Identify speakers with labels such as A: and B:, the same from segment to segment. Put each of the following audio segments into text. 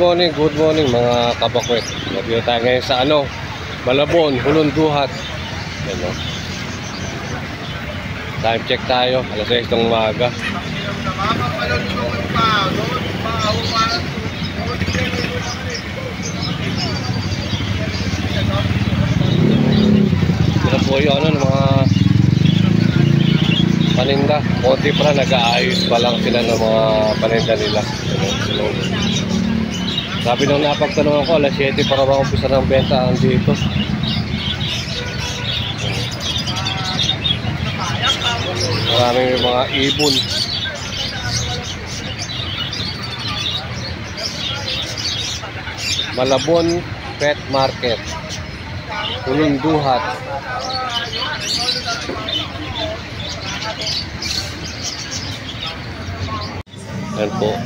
A: good morning mga kabakwet. Nandito tayo ngayon sa Malabon, Hulunduhat. Yan, no? Time check tayo, alas 6 ng umaga. Ito po yung mga paninda. Konti pa na nag-aayos pa lang sila ng mga paninda nila. Sabi nung napagtanungan ko, alas 7 para makumpisa ng benta dito. Maraming mga ibon. Malabon Pet Market, Hulunduhat. Yan po.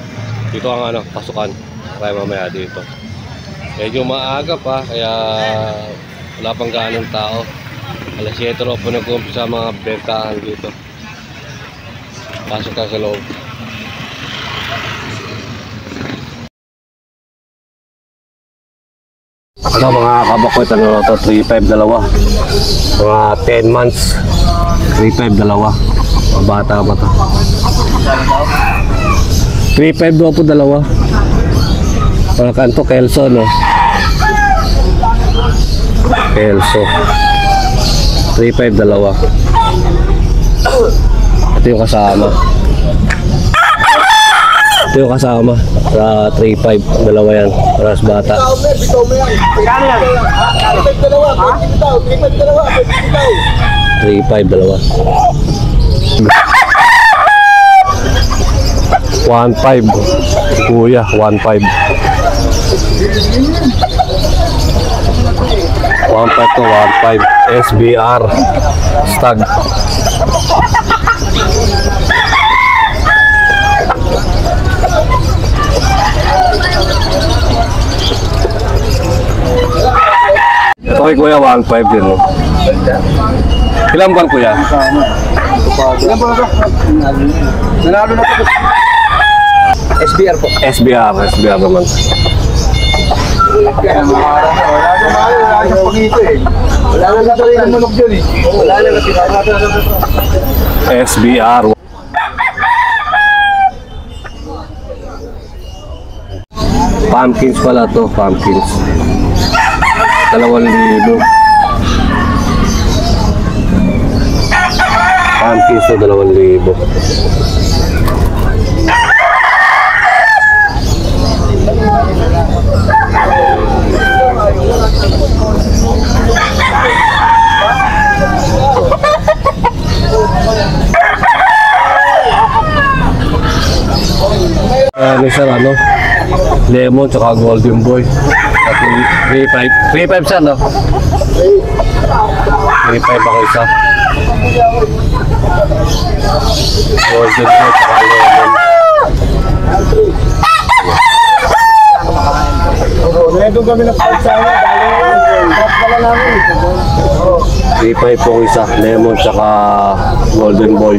A: Dito ang pasukan. Kaya mamaya dito. Medyo maaga pa, kaya wala pang gaanong tao. Alas 7 ro po nag-umpisa mga bentahan dito. Pasok tayo sa loob. Mga kabakwet, ito 3.5 dalawa. Mga 10 months 3.5 dalawa. Bata pa to. 3.5 daw po dalawa. Para kanto Kelso, no? Kelso 3.5 dalawa. Ito yung kasama. Ito yung kasama sa 3.5 dalawa yan. Para sa bata. 3.5 dalawa. 1.5 kuya, 1.5 to 1.5 SBR stag. Ito kay kuya 1.5 din, no? Ilang buwan kuya?
B: Ilan po ito? Nanalo na po. SBR po.
A: SBR naman.
B: Wala na pangito eh. Wala na natin ng manok dyan eh. Wala na natin.
A: SBR. Pumpkins pala to, pumpkins. 2,000. Pumpkins to 2,000. Sir, lemon tsaka golden boy. 3.5 sir, no? 3.5 ako isa. Golden boy tsaka lemon.
B: Meron kami na pagsama.
A: 3.5 po isa, lemon tsaka golden boy.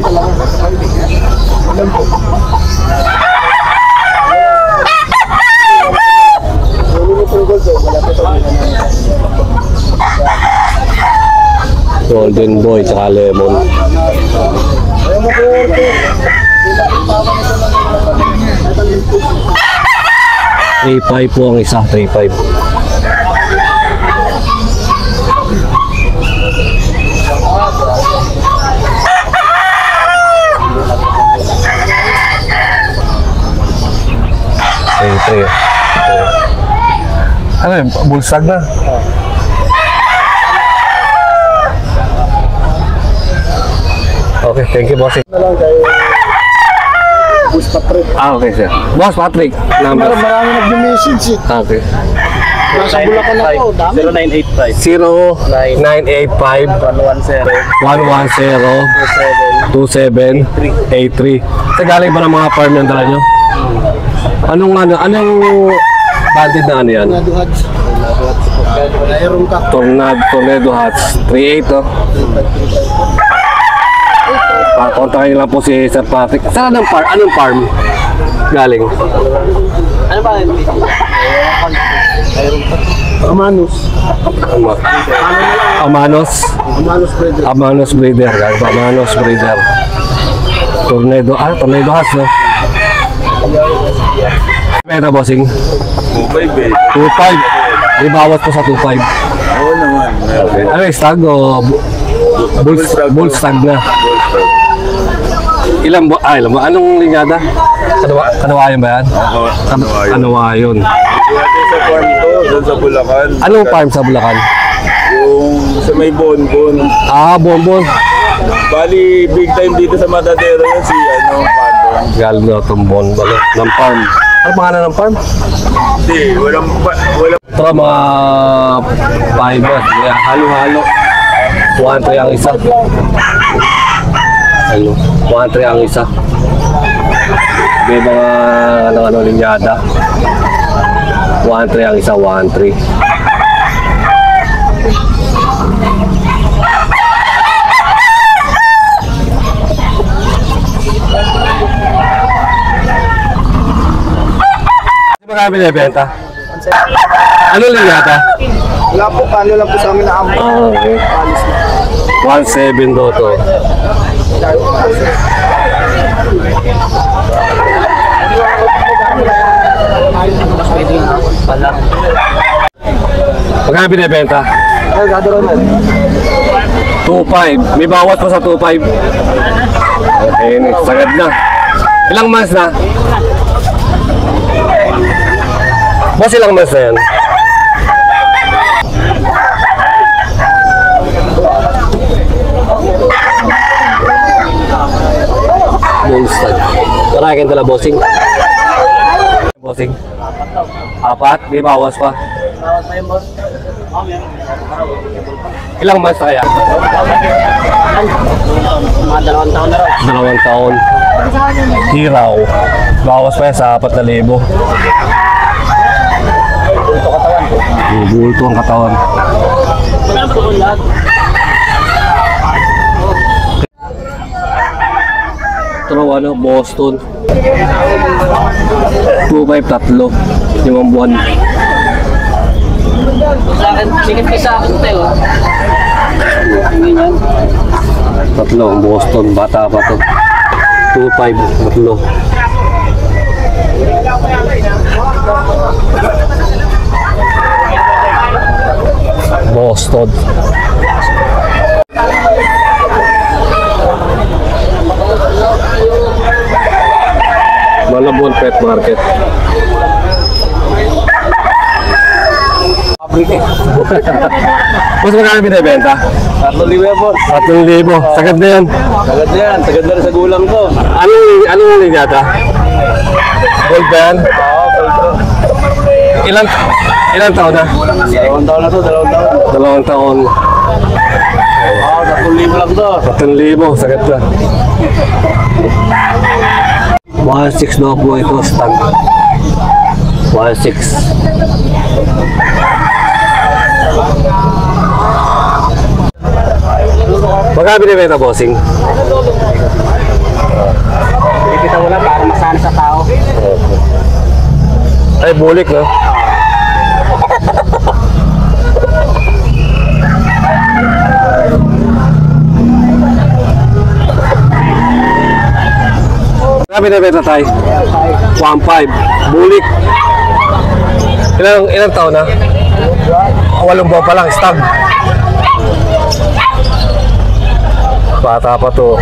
A: Golden boy tsaka lemon. 3.5 po ang isa, 3.5. Ano yun? Bulsag na? Okay, thank you, boss.
B: Na lang kay Boss Patrick.
A: Okay, sir. Boss Patrick. Number.
B: Marami nag-message eh.
A: Okay.
B: Nasa Bulacan ako, dami.
A: 0985 110 2783. Sa galing ba ng mga farm yung dala nyo? Anong banded na yan?
B: Tornado Hats.
A: Tornado Hats 38, oh. Kontakin lang po si Sir Patrick. Saan anong farm? Galing?
C: Ano ba yun?
B: Amanos.
A: Amanos.
B: Amanos breeder.
A: Amanos breeder. Amanos breeder. Tornado. Tornado has, no? Meta bossing.
B: 2.5 eh.
A: 2.5. May bawas po sa 2.5.
B: Oo naman.
A: Okay. Ano yung stag o bull stag na? Ilan ba? Ilan ba? Anong linyada? Kanawayan ba yan?
B: Oo.
A: Kanawayon.
B: Dito sa farm to, doon sa Bulacan.
A: Anong farm sa Bulacan?
B: Yung sa may Bonbon.
A: Bonbon.
B: Bali, big time dito sa Matadero yun si Pandong.
A: Galing na itong bonbon ng farm. Ano pangalan ng farm?
B: Hindi, walang...
A: Ito mga fibers. Halo-halo. 1-3 ang isa. Ano? 1-3 ang isa. May mga ano linyada. 1-3 ang isa, 1-3. Marami na benta. Ano linyada?
B: Wala po, ano lang po sa amin na amo.
A: Okay. 1.7 daw to. Magkano binibenta?
B: Ay, gado rin.
A: 2.5. May bawat pa sa 2.5. Okay, sagad na. Ilang months na? Boss, ilang months na yan? Bullstag. Karakin tala bossing. Bossing. 4, may bawas pa. Ilang months na kaya?
C: Mga 2 taon na raw.
A: 2 taon. Hiraw. Bawas pa yan sa 4,000. Bulto ang katawan.
C: Magkano po kung lahat?
A: Ito ano, Boston. 2.5, 3. 5 buwan.
C: Sa akin, sikit kayo sa akin tayo. Ganyan.
A: 3, Boston. Bata pa to. 2.5, 3. Boston. Malabon Pet Market. Mas magkano binibenta?
B: 3,000 po.
A: 3,000. Sagad na yan.
B: Sagad na yan, sagad na rin sa gulang ko.
A: Anong linyata? Gold ba yan?
B: Oo, kalto.
A: Ilang taon na?
B: 2 taon na to, 2 taon.
A: 2 taon.
B: Oo, 3,000 lang to.
A: 3,000. Sagad na. 1.6 daw po ito, stag. 1.6. Magkano binibenta, bossing?
C: Pinipita mo lang para masana sa tao.
A: Ay, bulik, no? Magkano binibenta tayo? 1.5. Bulik. Ilang taon na? 8 buwan pa lang, stag. Bata pa to.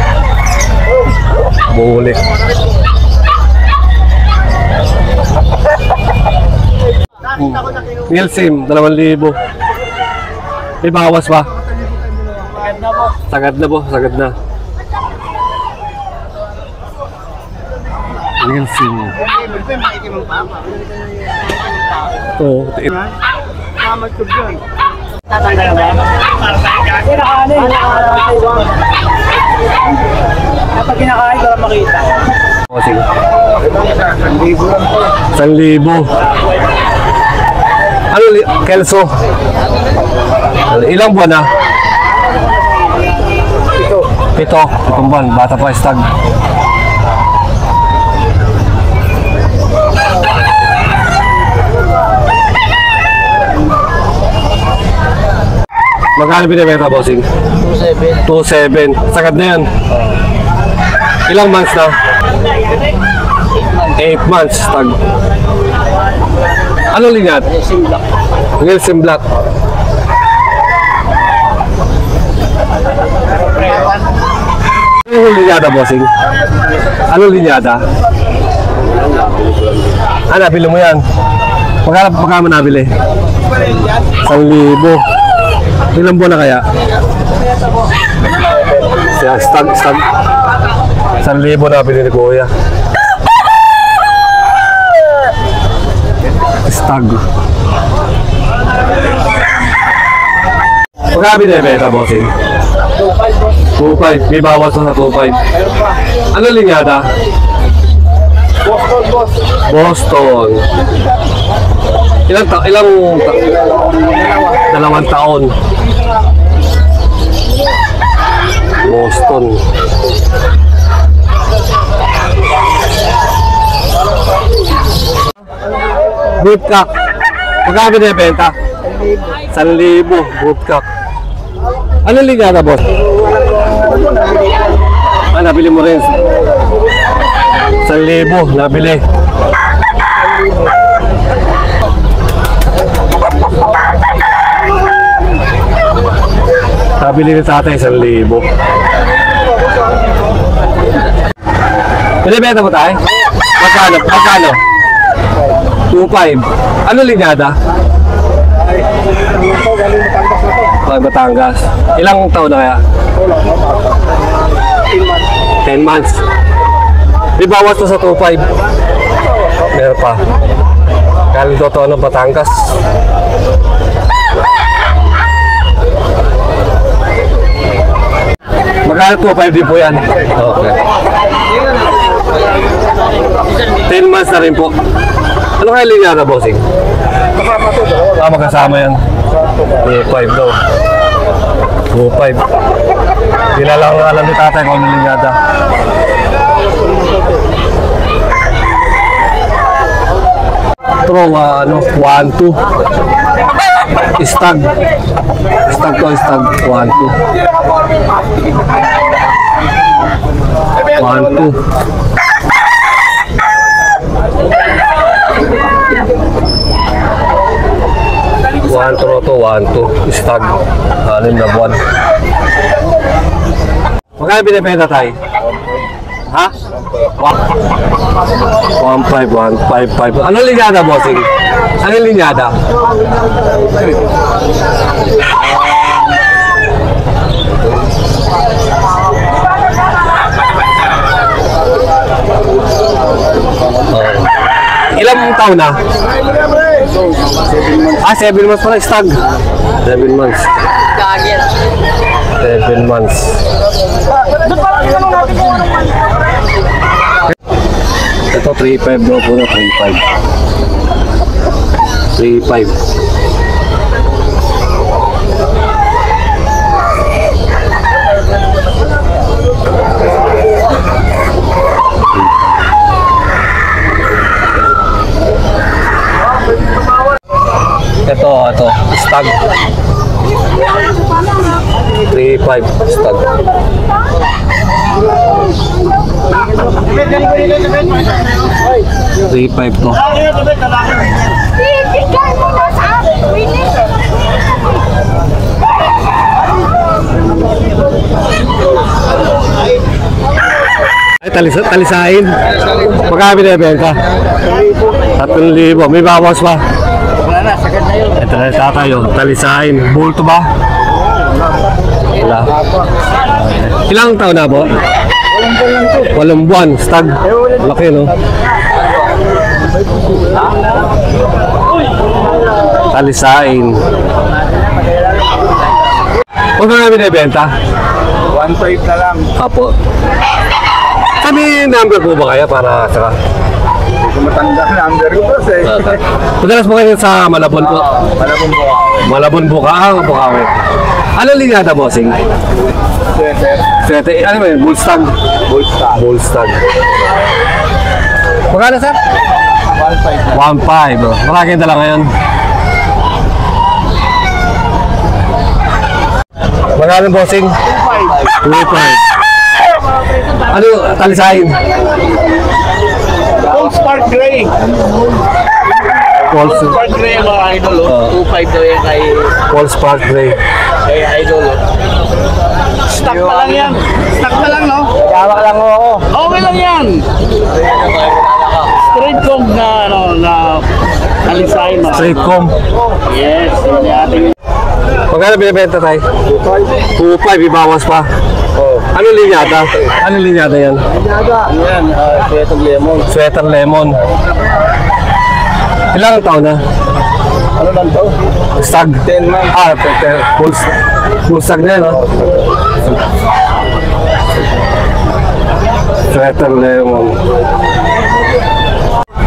A: Bulik. Nielsim, 2,000. May bawas pa. Sagad na po, sagad na. Nielsim. Ito.
C: Tatanggal ba? Kapag kinakain, para makita.
A: O, sige.
B: 1,000 lang po.
A: 1,000. Ano, Kelso? Ilang buwan na? 7. 7 buwan, bata pa stag. Magkano binibenta, bossing?
C: 2.7.
A: 2.7. Sagad na yan. Ilang months na? 8 months. Tag. Ano linyat?
C: Simlak.
A: Wilson Black. Ano linyada, bossing? Ano linyada? Ah, nabili mo yan. Magkano mo nabili? 1,000. Ilang buwan na kaya? Stag. 1,000 nabili ni Kuya. Stag. Magkano binibenta, bossing? 2.5. May bawas na sa 2.5. Ano linyada? Boston. Ilang 2 taon. Boston. Woodcock. Magkano binibenta? 1,000. Woodcock. Ano linyada, boss? Ah, nabili mo rin. 1,000. Nabili. Nabili ni tatay 1,000. Binibenta mo tayo? Magkano? 2.5. Ano linyada? Batangas. Ilang taon na kaya? 10 months. Di bawas to sa 2.5. Meron pa. Galing to ng Batangas. Magkano 2.5 din po yan? Okay. 10 months na rin po. Ano kaya linyada, bossing? Ah, magkasama yan. 2.5 daw. 2.5. Hindi na lang alam ni tatay kung ano linyada. Ito, 1-2. Stag. Stag. 1-2. 1-2. One to 1-2 stag. 6 na buwan. Magkano binibenta tayo? Ha? 1.5. Ano linyada, bossing? Ano linyada? Ilang taon na? 7 months pala, stag. 7 months. 7 months. Ito 3.5 daw po na 3.5. 3.5. Ito, stag. 3.5 stag. $3.5 to. Ay, talisain. Magkano binibenta? 3,000. May bawas pa.
C: Wala na, sagad na yun.
A: Ito na tatay yun. Talisain. Bulto ba? Wala. Ilang taon na po? 8 buwan. Stag. Laki, no? Talisain. Huwag ka nga binibenta?
B: 1.5 na lang.
A: Apo. Kami number po ba kaya para saka?
B: Hindi ko matanda number ko kasi.
A: Madalas mo kayo sa Malabon po?
B: Malabon po ako.
A: Malabon Bukaang, Bukawi. Ano linyada, bossing?
B: Sweater.
A: Ano ba yun? Bullstag?
B: Bullstag.
A: Bullstag. Magkano, sir?
B: 1.5 na.
A: 1.5. Maraming dala ngayon. Magkano bossing? 2.5. Ano talisahin?
C: Full Spark Gray.
A: False,
C: Spark Gray mga idol. 2.5 daw yan
A: false spark gray.
C: kay idol. Stock pa lang yan. Stock pa lang, no?
B: Yawa lang ako.
C: Okay lang yan. Straight comb na, ano, na alisay, no?
A: Straight comb.
C: Yes, yun yung ating.
A: Magkano binibenta tayo? 2.5, ibawas pa. Ano linyada? Ano linyada yan?
C: Yan, Sweater Lemon.
A: Sweater lemon. Ilang taon na?
C: Ano lang to?
A: Stag.
C: 10 months.
A: Full stag na no? Sweater lemon.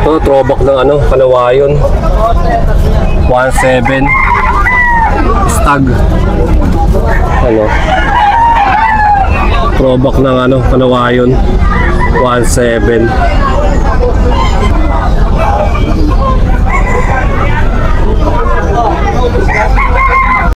A: Ito, throwback ng ano, Kalawayon. 1.7. Stag. Ano? Throwback ng ano, Kalawayon. 1.7.